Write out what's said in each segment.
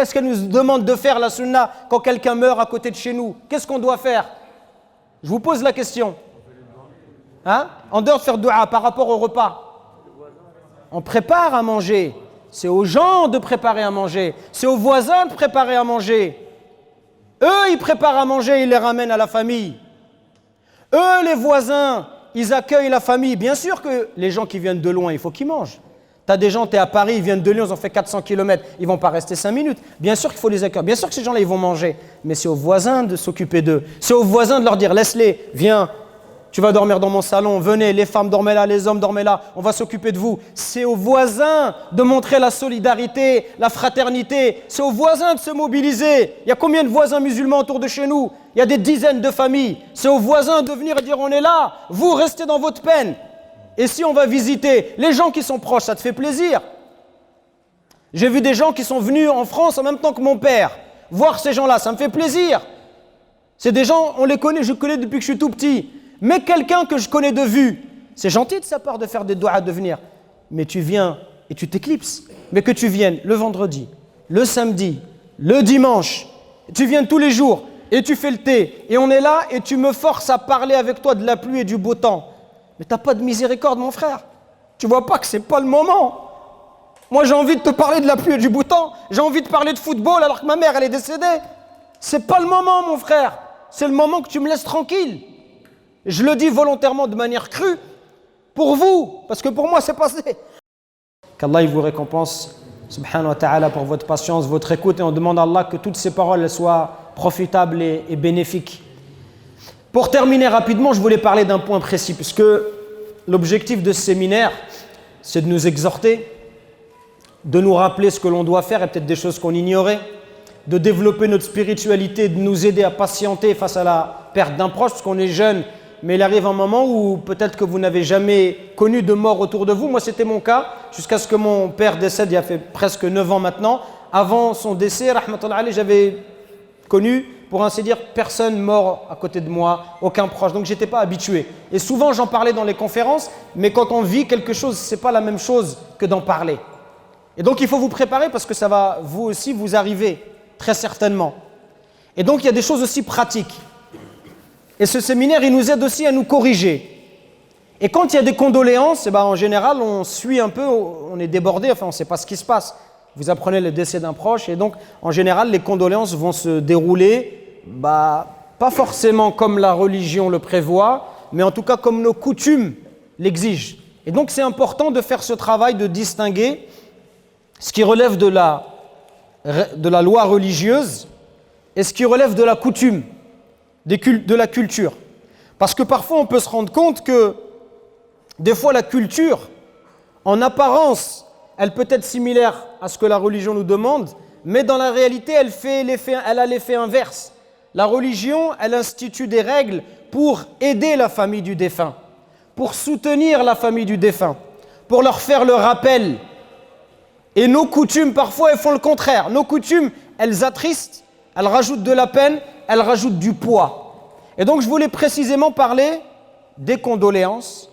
Qu'est-ce qu'elle nous demande de faire, la sunna, quand quelqu'un meurt à côté de chez nous? Qu'est-ce qu'on doit faire? Je vous pose la question. Hein? En dehors de faire dua, par rapport au repas, on prépare à manger. C'est aux gens de préparer à manger. C'est aux voisins de préparer à manger. Eux, ils préparent à manger, ils les ramènent à la famille. Eux, les voisins, ils accueillent la famille. Bien sûr que les gens qui viennent de loin, il faut qu'ils mangent. Tu as des gens, tu es à Paris, ils viennent de Lyon, ils ont fait 400 km, ils ne vont pas rester 5 minutes. Bien sûr qu'il faut les accueillir. Bien sûr que ces gens-là, ils vont manger. Mais c'est aux voisins de s'occuper d'eux. C'est aux voisins de leur dire, laisse-les, viens, tu vas dormir dans mon salon, venez, les femmes dormaient là, les hommes dormaient là, on va s'occuper de vous. C'est aux voisins de montrer la solidarité, la fraternité. C'est aux voisins de se mobiliser. Il y a combien de voisins musulmans autour de chez nous? Il y a des dizaines de familles. C'est aux voisins de venir et dire, on est là, vous restez dans votre peine. Et si on va visiter les gens qui sont proches, ça te fait plaisir. J'ai vu des gens qui sont venus en France en même temps que mon père. Voir ces gens-là, ça me fait plaisir. C'est des gens, on les connaît, je connais depuis que je suis tout petit. Mais quelqu'un que je connais de vue, c'est gentil de sa part de faire des doigts de venir. Mais tu viens et tu t'éclipses. Mais que tu viennes le vendredi, le samedi, le dimanche, tu viens tous les jours et tu fais le thé. Et on est là et tu me forces à parler avec toi de la pluie et du beau temps. Mais tu n'as pas de miséricorde, mon frère. Tu vois pas que ce n'est pas le moment. Moi, j'ai envie de te parler de la pluie et du beau temps. J'ai envie de parler de football alors que ma mère, elle est décédée. Ce n'est pas le moment, mon frère. C'est le moment que tu me laisses tranquille. Je le dis volontairement de manière crue pour vous, parce que pour moi, c'est passé. Qu'Allah il vous récompense, subhanahu wa ta'ala, pour votre patience, votre écoute. Et on demande à Allah que toutes ces paroles soient profitables et bénéfiques. Pour terminer rapidement, je voulais parler d'un point précis, puisque l'objectif de ce séminaire, c'est de nous exhorter, de nous rappeler ce que l'on doit faire et peut-être des choses qu'on ignorait, de développer notre spiritualité, de nous aider à patienter face à la perte d'un proche, parce qu'on est jeune, mais il arrive un moment où peut-être que vous n'avez jamais connu de mort autour de vous. Moi, c'était mon cas, jusqu'à ce que mon père décède, il y a fait presque 9 ans maintenant. Avant son décès, rahmatullah alayhi, j'avais connu, pour ainsi dire, personne mort à côté de moi, aucun proche. Donc, je n'étais pas habitué. Et souvent, j'en parlais dans les conférences, mais quand on vit quelque chose, ce n'est pas la même chose que d'en parler. Et donc, il faut vous préparer parce que ça va vous aussi vous arriver, très certainement. Et donc, il y a des choses aussi pratiques. Et ce séminaire, il nous aide aussi à nous corriger. Et quand il y a des condoléances, eh ben, en général, on suit un peu, on est débordé, enfin, on ne sait pas ce qui se passe. Vous apprenez le décès d'un proche, et donc, en général, les condoléances vont se dérouler, pas forcément comme la religion le prévoit, mais en tout cas comme nos coutumes l'exigent. Et donc, c'est important de faire ce travail de distinguer ce qui relève de la loi religieuse et ce qui relève de la coutume, de la culture. Parce que parfois, on peut se rendre compte que des fois, la culture, en apparence, elle peut être similaire à ce que la religion nous demande, mais dans la réalité, elle a l'effet inverse. La religion, elle institue des règles pour aider la famille du défunt, pour soutenir la famille du défunt, pour leur faire le rappel. Et nos coutumes, parfois, elles font le contraire. Nos coutumes, elles attristent, elles rajoutent de la peine, elles rajoutent du poids. Et donc, je voulais précisément parler des condoléances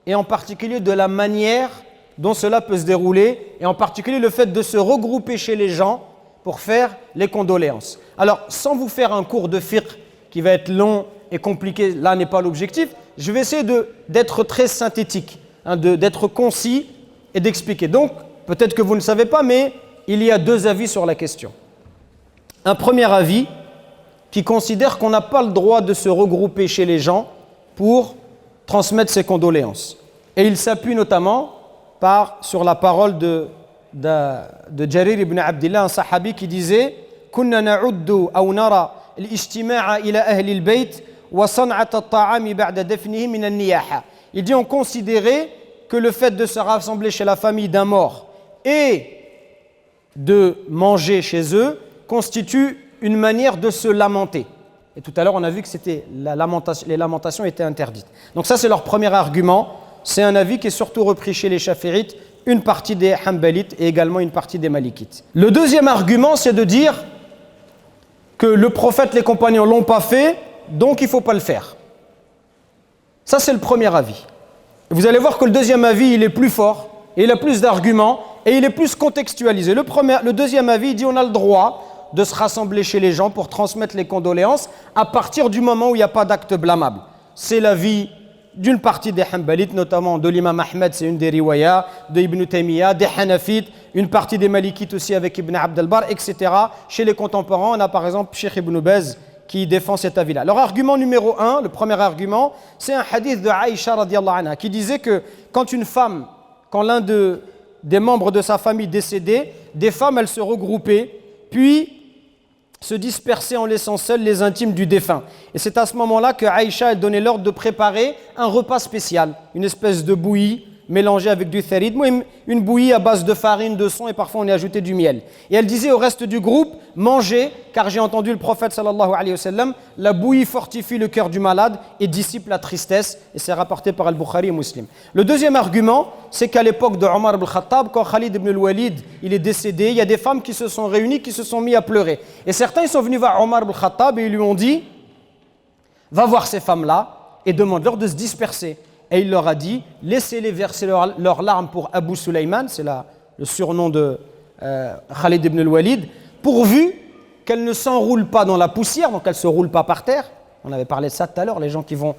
et en particulier de la manière dont cela peut se dérouler et en particulier le fait de se regrouper chez les gens pour faire les condoléances. Alors, sans vous faire un cours de fiqh qui va être long et compliqué, là n'est pas l'objectif, je vais essayer d'être très synthétique, d'être concis et d'expliquer. Donc, peut-être que vous ne savez pas, mais il y a 2 avis sur la question. Un premier avis qui considère qu'on n'a pas le droit de se regrouper chez les gens pour transmettre ses condoléances. Et il s'appuie notamment sur la parole de Jarir ibn Abdillah, un sahabi qui disait « Kunna na'uddu aw nara al-ijtima'a ila ahli al-bayt wa san'at at-ta'ami ba'da dafnihi min an-niyaha » Il dit on considérait que le fait de se rassembler chez la famille d'un mort et de manger chez eux constitue une manière de se lamenter. Et tout à l'heure, on a vu que les lamentations étaient interdites. Donc ça, c'est leur premier argument. C'est un avis qui est surtout repris chez les Chafirites, une partie des Hanbalites et également une partie des Malikites. Le deuxième argument, c'est de dire que le prophète, les compagnons ne l'ont pas fait, donc il ne faut pas le faire. Ça, c'est le premier avis. Vous allez voir que le deuxième avis, il est plus fort et il a plus d'arguments Et il est plus contextualisé. Le deuxième avis, il dit on a le droit de se rassembler chez les gens pour transmettre les condoléances à partir du moment où il n'y a pas d'acte blâmable. C'est l'avis d'une partie des Hanbalites, notamment de l'imam Ahmed, c'est une des riwayas, de Ibn Taymiyyah, des Hanafites, une partie des Malikites aussi avec Ibn Abd al-Barr, etc. Chez les contemporains, on a par exemple Cheikh Ibn Baz qui défend cet avis-là. Leur argument numéro 1, le premier argument, c'est un hadith de Aïcha radiallahu anha qui disait que quand une femme, quand l'un des membres de sa famille décédait, des femmes, elles se regroupaient, puis se dispersaient en laissant seuls les intimes du défunt. Et c'est à ce moment-là que Aïcha elle donnait l'ordre de préparer un repas spécial, une espèce de bouillie mélangée avec du tharid, une bouillie à base de farine, de son et parfois on y ajoutait du miel. Et elle disait au reste du groupe, mangez, car j'ai entendu le prophète sallallahu alayhi wa sallam, la bouillie fortifie le cœur du malade et dissipe la tristesse. Et c'est rapporté par Al-Bukhari et Muslim. Le deuxième argument, c'est qu'à l'époque de Omar ibn Khattab, quand Khalid ibn al-Walid il est décédé, il y a des femmes qui se sont réunies, qui se sont mis à pleurer. Et certains ils sont venus voir Omar ibn Khattab et ils lui ont dit, va voir ces femmes-là et demande-leur de se disperser. Et il leur a dit, laissez-les verser leurs larmes pour Abu Sulaiman, c'est le surnom de Khalid ibn al-Walid, pourvu qu'elles ne s'enroulent pas dans la poussière, donc elles ne se roulent pas par terre. On avait parlé de ça tout à l'heure, les gens qui vont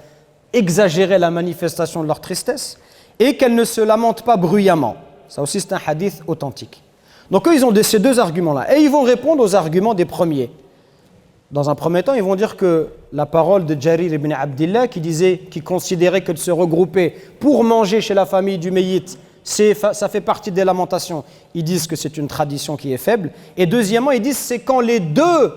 exagérer la manifestation de leur tristesse, et qu'elles ne se lamentent pas bruyamment. Ça aussi c'est un hadith authentique. Donc eux, ils ont ces deux arguments-là. Et ils vont répondre aux arguments des premiers. Dans un premier temps, ils vont dire que la parole de Jarir ibn Abdillah qui considérait que de se regrouper pour manger chez la famille du Meyyit, ça fait partie des lamentations. Ils disent que c'est une tradition qui est faible. Et deuxièmement, ils disent que c'est quand les deux,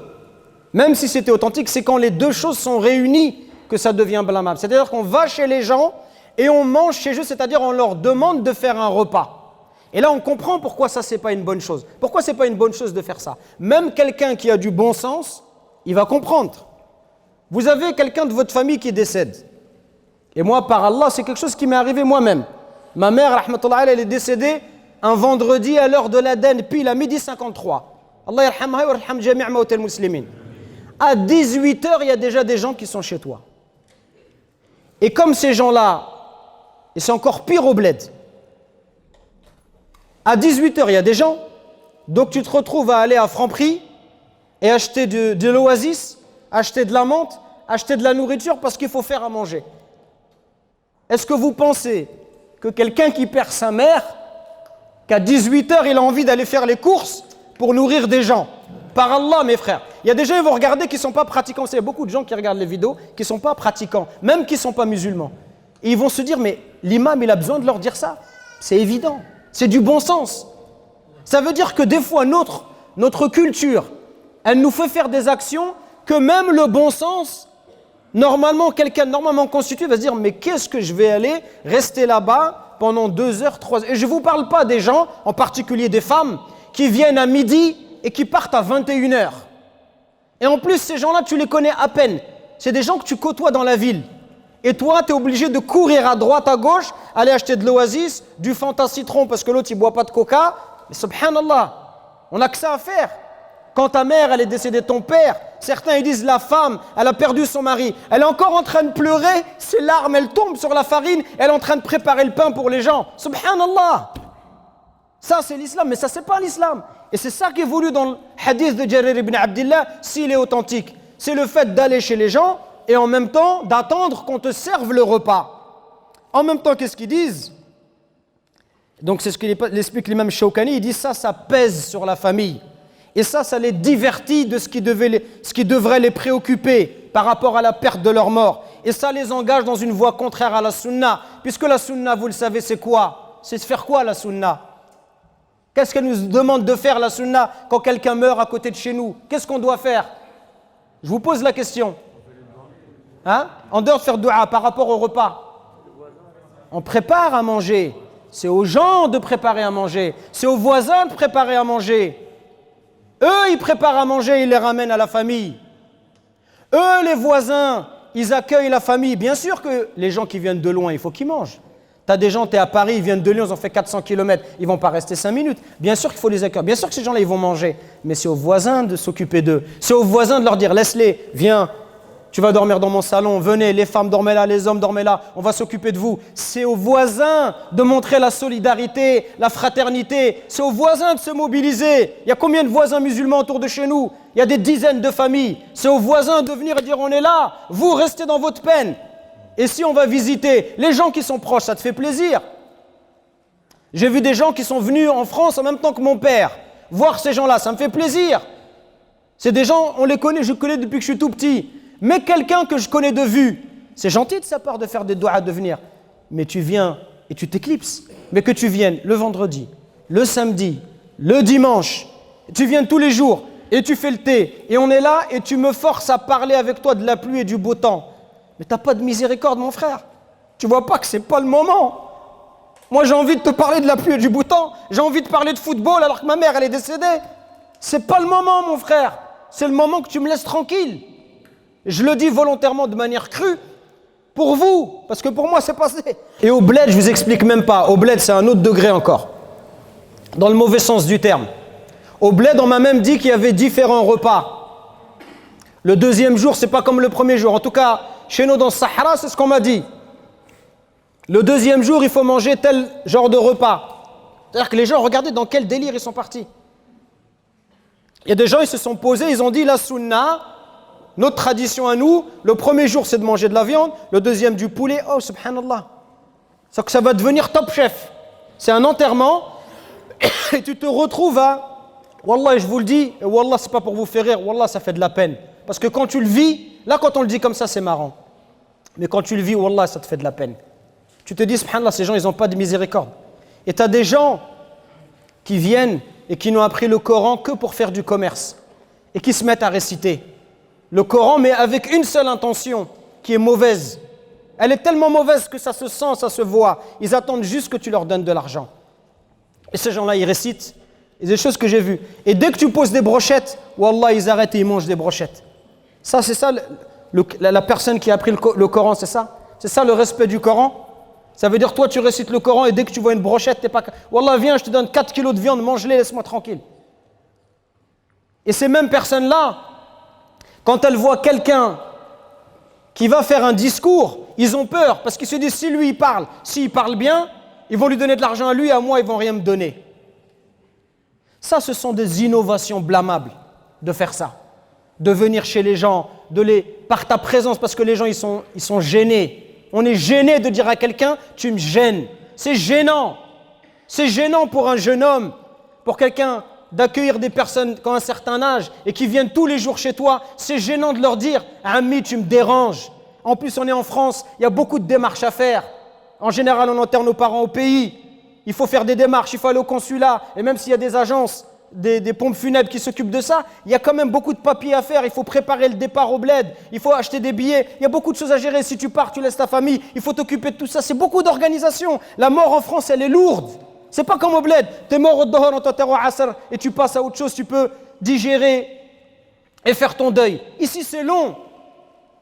même si c'était authentique, c'est quand les deux choses sont réunies que ça devient blâmable. C'est-à-dire qu'on va chez les gens et on mange chez eux, c'est-à-dire on leur demande de faire un repas. Et là, on comprend pourquoi ça, c'est pas une bonne chose. Pourquoi c'est pas une bonne chose de faire ça? Même quelqu'un qui a du bon sens, il va comprendre. Vous avez quelqu'un de votre famille qui décède. Et moi, par Allah, c'est quelque chose qui m'est arrivé moi-même. Ma mère, rahmatullah, elle est décédée un vendredi à l'heure de l'Aden, pile à midi 53. Allah yarhamha wa yarham jami' mawt al-muslimin. À 18h, il y a déjà des gens qui sont chez toi. Et comme ces gens-là, et c'est encore pire au bled, à 18h, il y a des gens, donc tu te retrouves à aller à Franprix et acheter de l'oasis, acheter de la menthe, acheter de la nourriture parce qu'il faut faire à manger. Est-ce que vous pensez que quelqu'un qui perd sa mère, qu'à 18h, il a envie d'aller faire les courses pour nourrir des gens? Par Allah, mes frères. Il y a des gens qui vont regarder qui ne sont pas pratiquants. Il y a beaucoup de gens qui regardent les vidéos qui ne sont pas pratiquants, même qui ne sont pas musulmans. Et ils vont se dire, mais l'imam, il a besoin de leur dire ça. C'est évident. C'est du bon sens. Ça veut dire que des fois, notre culture, elle nous fait faire des actions que même le bon sens, normalement, quelqu'un normalement constitué va se dire, mais qu'est-ce que je vais aller rester là-bas pendant 2 heures, 3 heures? Et je ne vous parle pas des gens, en particulier des femmes, qui viennent à midi et qui partent à 21h. Et en plus, ces gens-là, tu les connais à peine. C'est des gens que tu côtoies dans la ville. Et toi, tu es obligé de courir à droite, à gauche, aller acheter de l'oasis, du Fanta citron parce que l'autre, il ne boit pas de coca. Mais subhanallah, on n'a que ça à faire. Quand ta mère, elle est décédée de ton père, certains ils disent la femme, elle a perdu son mari. Elle est encore en train de pleurer, ses larmes, elles tombent sur la farine, elle est en train de préparer le pain pour les gens. Subhanallah. Ça, c'est l'islam, mais ça, c'est pas l'islam. Et c'est ça qui est voulu dans le hadith de Jarir ibn Abdillah, s'il est authentique. C'est le fait d'aller chez les gens et en même temps d'attendre qu'on te serve le repas. En même temps, qu'est-ce qu'ils disent? Donc, c'est ce qu'explique l'imam Shawkani. Il dit ça pèse sur la famille. Et ça les divertit de ce qui devrait les préoccuper par rapport à la perte de leur mort. Et ça les engage dans une voie contraire à la sunna. Puisque la sunna, vous le savez, c'est quoi? C'est de faire quoi la sunna? Qu'est-ce qu'elle nous demande de faire la sunna quand quelqu'un meurt à côté de chez nous? Qu'est-ce qu'on doit faire? Je vous pose la question. Hein? En dehors de faire dua par rapport au repas. On prépare à manger. C'est aux gens de préparer à manger. C'est aux voisins de préparer à manger. Eux, ils préparent à manger, ils les ramènent à la famille. Eux, les voisins, ils accueillent la famille. Bien sûr que les gens qui viennent de loin, il faut qu'ils mangent. Tu as des gens, tu es à Paris, ils viennent de Lyon, ils ont fait 400 km, ils ne vont pas rester 5 minutes. Bien sûr qu'il faut les accueillir. Bien sûr que ces gens-là, ils vont manger. Mais c'est aux voisins de s'occuper d'eux. C'est aux voisins de leur dire, laisse-les, viens, Tu vas dormir dans mon salon, venez, les femmes dormez là, les hommes dormez là, on va s'occuper de vous. C'est aux voisins de montrer la solidarité, la fraternité. C'est aux voisins de se mobiliser. Il y a combien de voisins musulmans autour de chez nous? Il y a des dizaines de familles. C'est aux voisins de venir et dire on est là, vous restez dans votre peine. Et si on va visiter les gens qui sont proches, ça te fait plaisir. J'ai vu des gens qui sont venus en France en même temps que mon père. Voir ces gens-là, ça me fait plaisir. C'est des gens, on les connaît, je connais depuis que je suis tout petit. Mais quelqu'un que je connais de vue, c'est gentil de sa part de faire des doigts de venir. Mais tu viens et tu t'éclipses. Mais que tu viennes le vendredi, le samedi, le dimanche, tu viens tous les jours et tu fais le thé. Et on est là et tu me forces à parler avec toi de la pluie et du beau temps. Mais tu n'as pas de miséricorde, mon frère. Tu vois pas que ce n'est pas le moment. Moi, j'ai envie de te parler de la pluie et du beau temps. J'ai envie de parler de football alors que ma mère, elle est décédée. C'est pas le moment, mon frère. C'est le moment que tu me laisses tranquille. Je le dis volontairement de manière crue pour vous, parce que pour moi, c'est passé. Et au bled, je vous explique même pas. Au bled, c'est un autre degré encore. Dans le mauvais sens du terme. Au bled, on m'a même dit qu'il y avait différents repas. Le deuxième jour, c'est pas comme le premier jour. En tout cas, chez nous, dans le Sahara, c'est ce qu'on m'a dit. Le deuxième jour, il faut manger tel genre de repas. C'est-à-dire que les gens, regardez dans quel délire ils sont partis. Il y a des gens, ils se sont posés, ils ont dit la sunna, notre tradition à nous, le premier jour c'est de manger de la viande, le deuxième du poulet, oh subhanallah. C'est que ça va devenir top chef. C'est un enterrement et tu te retrouves à, wallah, je vous le dis, et wallah c'est pas pour vous faire rire, wallah ça fait de la peine. Parce que quand tu le vis, là quand on le dit comme ça c'est marrant. Mais quand tu le vis, wallah ça te fait de la peine. Tu te dis, subhanallah, ces gens ils n'ont pas de miséricorde. Et tu as des gens qui viennent et qui n'ont appris le Coran que pour faire du commerce et qui se mettent à réciter le Coran mais avec une seule intention qui est mauvaise. Elle est tellement mauvaise que ça se sent, ça se voit. Ils attendent juste que tu leur donnes de l'argent. Et ces gens-là, ils récitent. Et des choses que j'ai vues. Et dès que tu poses des brochettes, wallah, ils arrêtent et ils mangent des brochettes. Ça, c'est ça, la personne qui a appris le Coran, c'est ça? C'est ça le respect du Coran? Ça veut dire, toi, tu récites le Coran et dès que tu vois une brochette, t'es pas... Wallah, viens, je te donne 4 kilos de viande, mange-les, laisse-moi tranquille. Et ces mêmes personnes-là, quand elles voient quelqu'un qui va faire un discours, ils ont peur parce qu'ils se disent, si lui, il parle, s'il parle bien, ils vont lui donner de l'argent à lui et à moi, ils vont rien me donner. Ça, ce sont des innovations blâmables de faire ça. De venir chez les gens, par ta présence, parce que les gens, ils sont gênés. On est gêné de dire à quelqu'un, tu me gênes. C'est gênant. C'est gênant pour un jeune homme, pour quelqu'un d'accueillir des personnes qui ont un certain âge et qui viennent tous les jours chez toi. C'est gênant de leur dire, Ami, tu me déranges. En plus, on est en France, il y a beaucoup de démarches à faire. En général, on enterre nos parents au pays. Il faut faire des démarches, il faut aller au consulat. Et même s'il y a des agences, des pompes funèbres qui s'occupent de ça, il y a quand même beaucoup de papiers à faire. Il faut préparer le départ au bled, il faut acheter des billets, il y a beaucoup de choses à gérer. Si tu pars, tu laisses ta famille, il faut t'occuper de tout ça. C'est beaucoup d'organisation. La mort en France, elle est lourde. C'est pas comme au bled. Tu es mort au Dohar, on t'enterre au Asr et tu passes à autre chose, tu peux digérer et faire ton deuil. Ici, c'est long.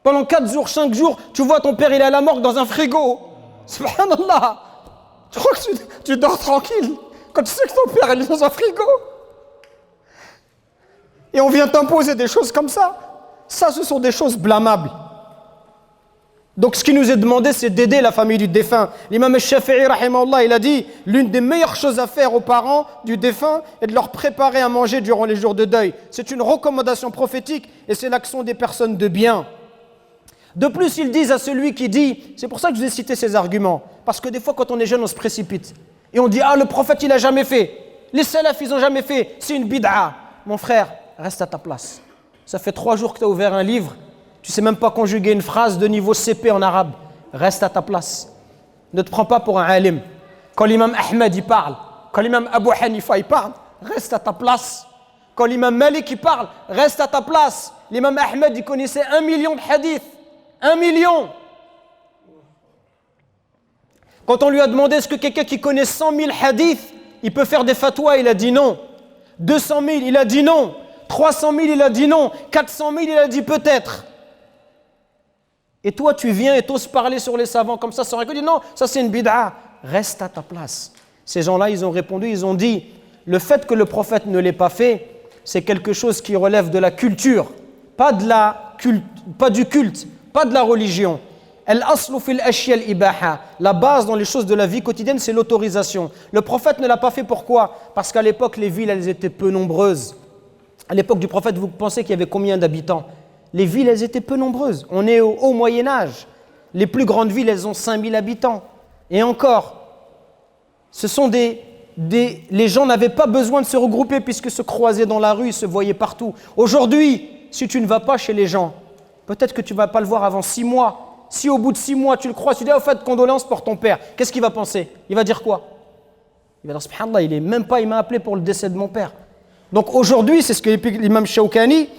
Pendant 4 jours, 5 jours, tu vois ton père, il est à la morgue dans un frigo. Subhanallah. Tu crois que tu dors tranquille quand tu sais que ton père, il est dans un frigo? Et on vient t'imposer des choses comme ça. Ça, ce sont des choses blâmables. Donc, ce qui nous est demandé, c'est d'aider la famille du défunt. L'imam al-Shafi'i, rahimahullah, il a dit, l'une des meilleures choses à faire aux parents du défunt est de leur préparer à manger durant les jours de deuil. C'est une recommandation prophétique et c'est l'action des personnes de bien. De plus, ils disent à celui qui dit, c'est pour ça que je vous ai cité ces arguments, parce que des fois, quand on est jeune, on se précipite. Et on dit, ah, le prophète, il n'a jamais fait. Les salafs, ils n'ont jamais fait. C'est une bid'a. Mon frère, reste à ta place. Ça fait 3 jours que tu as ouvert un livre. Tu ne sais même pas conjuguer une phrase de niveau CP en arabe. Reste à ta place. Ne te prends pas pour un alim. Quand l'imam Ahmed il parle, quand l'imam Abu Hanifa il parle, reste à ta place. Quand l'imam Malik il parle, reste à ta place. L'imam Ahmed il connaissait 1 million de hadiths. 1 million. Quand on lui a demandé est-ce que quelqu'un qui connaît 100 000 hadiths, il peut faire des fatwas, il a dit non. 200 000, il a dit non. 300 000, il a dit non. 400 000, il a dit peut-être. Et toi, tu viens et t'oses parler sur les savants comme ça, sans rien dire. Non, ça c'est une bid'a. Reste à ta place. Ces gens-là, ils ont répondu, ils ont dit, le fait que le prophète ne l'ait pas fait, c'est quelque chose qui relève de la culture, pas de la pas du culte, pas de la religion. Al-aslu fil ashya al-ibaha. La base dans les choses de la vie quotidienne, c'est l'autorisation. Le prophète ne l'a pas fait pourquoi? Parce qu'à l'époque, les villes, elles étaient peu nombreuses. À l'époque du prophète, vous pensez qu'il y avait combien d'habitants? Les villes, elles étaient peu nombreuses. On est au Moyen-Âge. Les plus grandes villes, elles ont 5000 habitants. Et encore, ce sont les gens n'avaient pas besoin de se regrouper puisque se croisaient dans la rue, ils se voyaient partout. Aujourd'hui, si tu ne vas pas chez les gens, peut-être que tu ne vas pas le voir avant 6 mois. Si au bout de 6 mois, tu le crois, tu dis « au fait, condoléances pour ton père », qu'est-ce qu'il va penser? Il va dire quoi? Il va dire « subhanallah, il m'a appelé pour le décès de mon père ». Donc aujourd'hui, c'est ce que l'imam Shawkani,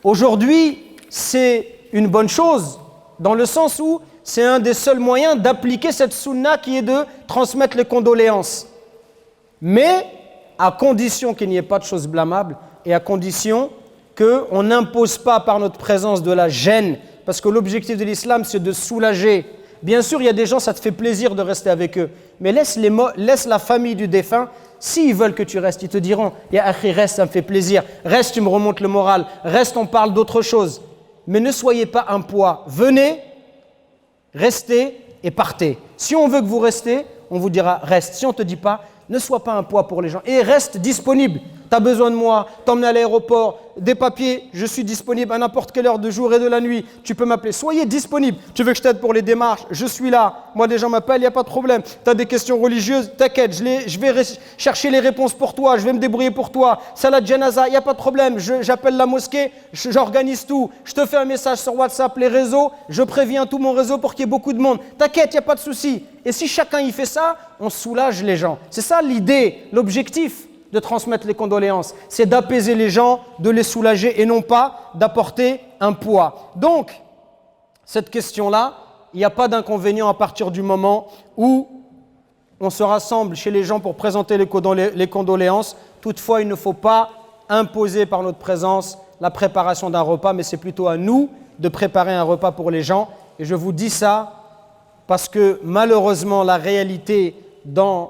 aujourd'hui, c'est une bonne chose, dans le sens où c'est un des seuls moyens d'appliquer cette sunna qui est de transmettre les condoléances. Mais à condition qu'il n'y ait pas de choses blâmables et à condition qu'on n'impose pas par notre présence de la gêne, parce que l'objectif de l'islam, c'est de soulager. Bien sûr, il y a des gens, ça te fait plaisir de rester avec eux, mais laisse la famille du défunt. S'ils veulent que tu restes, ils te diront « Ya akhi, reste, ça me fait plaisir. Reste, tu me remontes le moral. Reste, on parle d'autre chose. » Mais ne soyez pas un poids. Venez, restez et partez. Si on veut que vous restez, on vous dira « reste ». Si on ne te dit pas, ne sois pas un poids pour les gens. Et reste disponible. Tu as besoin de moi, t'emmener à l'aéroport, des papiers, je suis disponible à n'importe quelle heure de jour et de la nuit. Tu peux m'appeler. Soyez disponible. Tu veux que je t'aide pour les démarches? Je suis là. Moi, les gens m'appellent, il n'y a pas de problème. Tu as des questions religieuses? T'inquiète, je vais chercher les réponses pour toi. Je vais me débrouiller pour toi. Salat janaza, il n'y a pas de problème. J'appelle la mosquée, j'organise tout. Je te fais un message sur WhatsApp, les réseaux. Je préviens tout mon réseau pour qu'il y ait beaucoup de monde. T'inquiète, il n'y a pas de souci. Et si chacun y fait ça, on soulage les gens. C'est ça l'idée, l'objectif de transmettre les condoléances, c'est d'apaiser les gens, de les soulager et non pas d'apporter un poids. Donc, cette question-là, il n'y a pas d'inconvénient à partir du moment où on se rassemble chez les gens pour présenter les condoléances. Toutefois, il ne faut pas imposer par notre présence la préparation d'un repas, mais c'est plutôt à nous de préparer un repas pour les gens. Et je vous dis ça parce que malheureusement, la réalité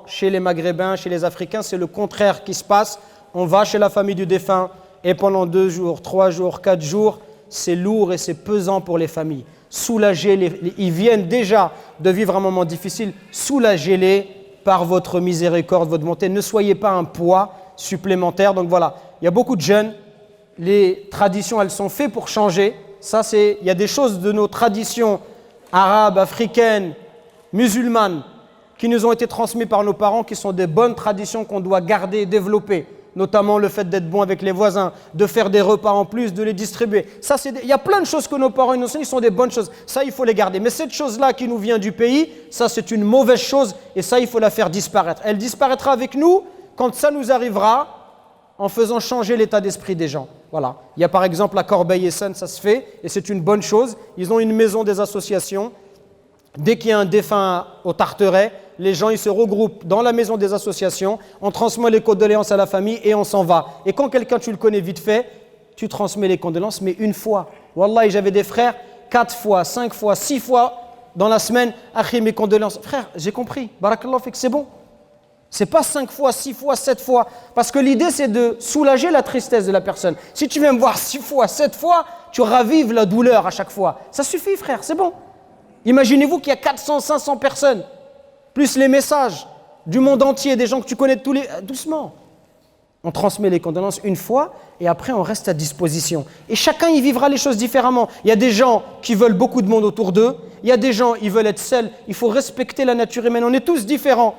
chez les Maghrébins, chez les Africains, c'est le contraire qui se passe. On va chez la famille du défunt et pendant 2 jours, 3 jours, 4 jours, c'est lourd et c'est pesant pour les familles. Soulagez-les, ils viennent déjà de vivre un moment difficile, soulagez-les par votre miséricorde, votre bonté. Ne soyez pas un poids supplémentaire. Donc voilà, il y a beaucoup de jeunes, les traditions, elles sont faites pour changer. Il y a des choses de nos traditions arabes, africaines, musulmanes, qui nous ont été transmis par nos parents, qui sont des bonnes traditions qu'on doit garder et développer, notamment le fait d'être bon avec les voisins, de faire des repas en plus, de les distribuer. Il y a plein de choses que nos parents nous enseignent, qui sont des bonnes choses. Ça, il faut les garder. Mais cette chose-là qui nous vient du pays, ça, c'est une mauvaise chose et ça, il faut la faire disparaître. Elle disparaîtra avec nous quand ça nous arrivera en faisant changer l'état d'esprit des gens. Voilà. Il y a par exemple la Corbeil-Essonnes, ça se fait et c'est une bonne chose. Ils ont une maison des associations. Dès qu'il y a un défunt au Tarteret, les gens ils se regroupent dans la maison des associations, on transmet les condoléances à la famille et on s'en va. Et quand quelqu'un tu le connais vite fait, tu transmets les condoléances, mais une fois. Wallahi, j'avais des frères, 4 fois, 5 fois, 6 fois dans la semaine, akhi, mes condoléances. Frère, j'ai compris, barakallah fik, c'est bon. C'est pas 5 fois, 6 fois, 7 fois. Parce que l'idée c'est de soulager la tristesse de la personne. Si tu viens me voir 6 fois, 7 fois, tu ravives la douleur à chaque fois. Ça suffit frère, c'est bon. Imaginez-vous qu'il y a 400, 500 personnes, plus les messages du monde entier, des gens que tu connais doucement. On transmet les condoléances une fois et après on reste à disposition. Et chacun y vivra les choses différemment. Il y a des gens qui veulent beaucoup de monde autour d'eux. Il y a des gens qui veulent être seuls. Il faut respecter la nature humaine. On est tous différents.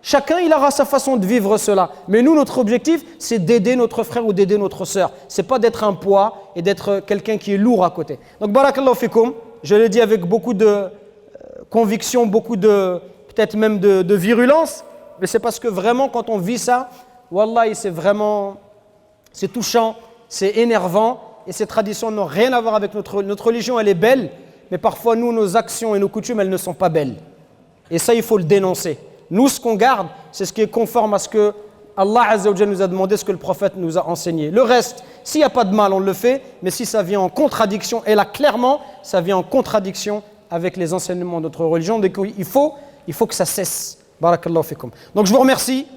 Chacun, il aura sa façon de vivre cela. Mais nous, notre objectif, c'est d'aider notre frère ou d'aider notre sœur. C'est pas d'être un poids et d'être quelqu'un qui est lourd à côté. Donc, barakallahu fikoum. Je l'ai dit avec beaucoup de conviction, beaucoup de, peut-être même de virulence, mais c'est parce que vraiment quand on vit ça, wallahi, c'est touchant, c'est énervant, et ces traditions n'ont rien à voir avec notre religion, elle est belle, mais parfois nous, nos actions et nos coutumes, elles ne sont pas belles. Et ça, il faut le dénoncer. Nous, ce qu'on garde, c'est ce qui est conforme à ce que Allah Azza wa Jalla nous a demandé, ce que le prophète nous a enseigné. Le reste, s'il n'y a pas de mal, on le fait, mais si ça vient en contradiction, et là clairement, ça vient en contradiction avec les enseignements de notre religion, donc il faut que ça cesse. Barakallahu fikum. Donc je vous remercie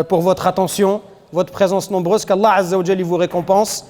pour votre attention, votre présence nombreuse, qu'Allah Azza wa Jalla vous récompense.